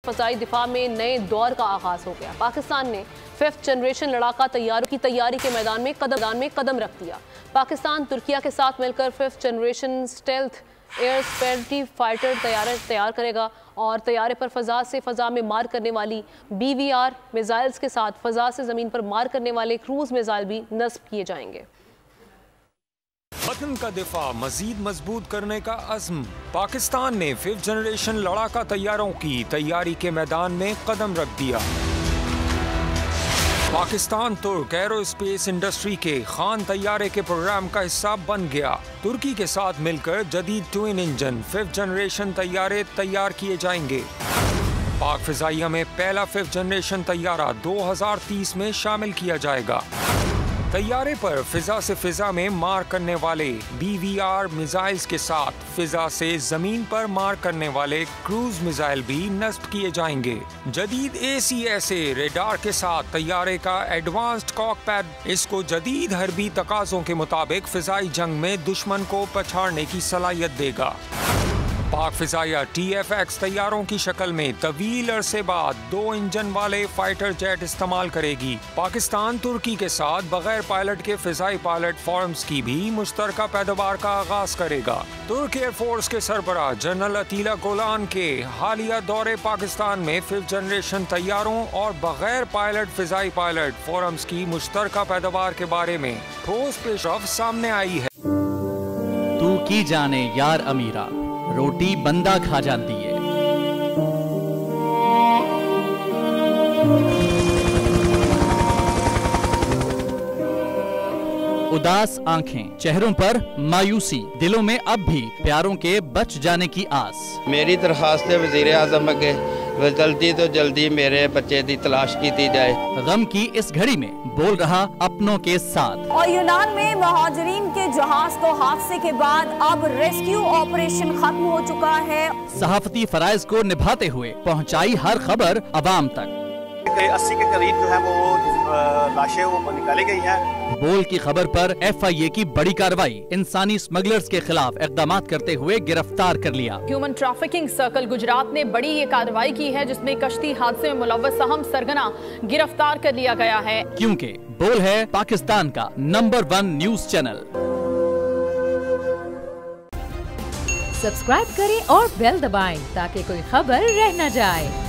फ़ज़ाई दिफा में नए दौर का आगाज़ हो गया। पाकिस्तान ने 5th जनरेशन लड़ाका तैयारों की तैयारी के मैदान में कदम रख दिया। पाकिस्तान तुर्किया के साथ मिलकर 5th generation stealth air speciality fighter तैयार करेगा और तैयारे पर फ़ज़ा से फ़ज़ा में मार करने वाली BVR मिसाइल्स के साथ फ़ज़ा से ज़मीन पर मार करने वाले क्रूज़ मिसाइल भी नस्ब किए जाएंगे। वतन का दिफा मजीद मजबूत करने का अज़्म। पाकिस्तान ने 5th जनरेशन लड़ाका तैयारों की तैयारी के मैदान में कदम रख दिया। पाकिस्तान तुर्क एरोस्पेस इंडस्ट्री के खान तैयारे के प्रोग्राम का हिस्सा बन गया। तुर्की के साथ मिलकर जदीद ट्विन इंजन 5th जनरेशन तैयारे तैयार किए जाएंगे। पाक फिजाइया में पहला 5th जनरेशन तैयारा 2030 में शामिल किया जाएगा। तैयारे पर फिजा से फिजा में मार करने वाले BVR मिसाइल्स के साथ फिजा से जमीन पर मार करने वाले क्रूज मिसाइल भी नस्ब किए जाएंगे। जदीद ACSA रेडार के साथ तैयारे का एडवांस्ड कॉकपैड इसको जदीद हरबी तकाज़ों के मुताबिक फिजाई जंग में दुश्मन को पछाड़ने की सलाहियत देगा। पाक फिजाइया TFX तैयारों की शक्ल में तवील अरसे बाद 2 इंजन वाले फाइटर जेट इस्तेमाल करेगी। पाकिस्तान तुर्की के साथ बगैर पायलट के फिजाई पायलट फॉर्म्स की भी मुश्तरका पैदावार का आगाज करेगा। तुर्क एयरफोर्स के सरबराह जनरल अतीला गोलान के हालिया दौरे पाकिस्तान में 5th जनरेशन तैयारों और बगैर पायलट फिजाई पायलट फॉर्म्स की मुश्तरका पैदावार के बारे में ठोस पेशरफ्त सामने आई है। तू की जाने यार अमीरा, रोटी बंदा खा जाती है। उदास आंखें, चेहरों पर मायूसी, दिलों में अब भी प्यारों के बच जाने की आस। मेरी दरखास्त है वज़ीर आज़म अगे जल्दी तो जल्दी मेरे बच्चे की तलाश की जाए। गम की इस घड़ी में बोल रहा अपनों के साथ। और यूनान में महाजरीन के जहाज को हादसे के बाद अब रेस्क्यू ऑपरेशन खत्म हो चुका है। सहाफती फराइज को निभाते हुए पहुंचाई हर खबर अवाम तक। 80 के करीब जो है वो लाशें वो निकाली गई हैं। बोल की खबर पर FIA की बड़ी कार्रवाई, इंसानी स्मगलर्स के खिलाफ इक़दाम करते हुए गिरफ्तार कर लिया। ह्यूमन ट्रैफिकिंग सर्कल गुजरात ने बड़ी ये कार्रवाई की है जिसमें कश्ती हादसे में मुलव्वस अहम सरगना गिरफ्तार कर लिया गया है। क्योंकि बोल है पाकिस्तान का नंबर 1 न्यूज चैनल। सब्सक्राइब करें और बेल दबाएं ताकि कोई खबर रह न जाए।